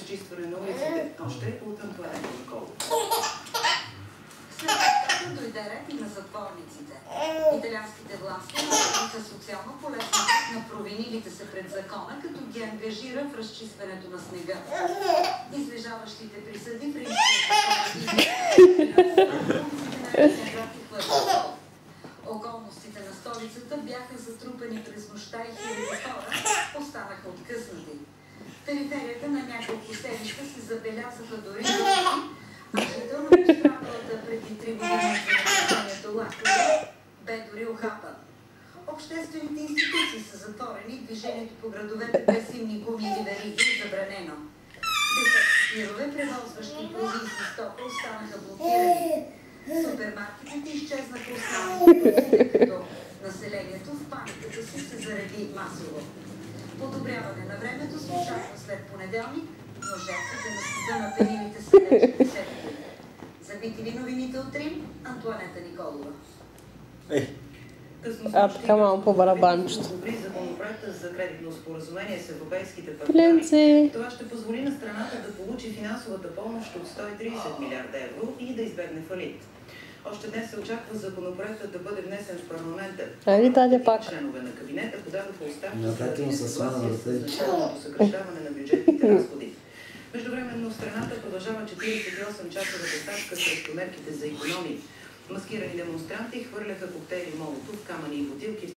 разчистване на улиците, още от Антоанета Николова. След това дойде ред и на затворниците. Италианските власти направиха социално полезно на провинилите се пред закона, като ги ангажира в разчистването на снега. Излежаващите присъди в околностите на столицата бяха затрупани през нощта и хиляди хора останаха откъснати. В периферията на няколко селища се забелязаха дори а жително пострадалата преди 3 години за населението Лакова бе дори ухапан. Обществените институции са затворени, движението по градовете без зимни гуми или вериги е забранено. Десетки тирове, превозващи провинции стока, останаха блокирани. Супермаркетите изчезнаха основно, тъй като населението в паниката си се зареди масово. Подобряване на времето се очаква след понеделник, но жертвите на студа на пенилите са вече десетки. За BTV новините от Рим, Антоанета Николова. Така малко по барабанчето. Законопроекта за кредитно споразумение с европейските партньори. Това ще позволи на страната да получи финансовата помощ от 130 милиарда евро и да избегне фалит. Още днес се очаква законопроектът да бъде внесен в парламента. Членове на кабинета подадоха оставки за значителното съкращаване на бюджетните разходи. Междувременно в страната продължава 48-часова доставка срещу мерките за икономии. Маскирани демонстранти хвърляха коктейли Молотов, камъни и бутилки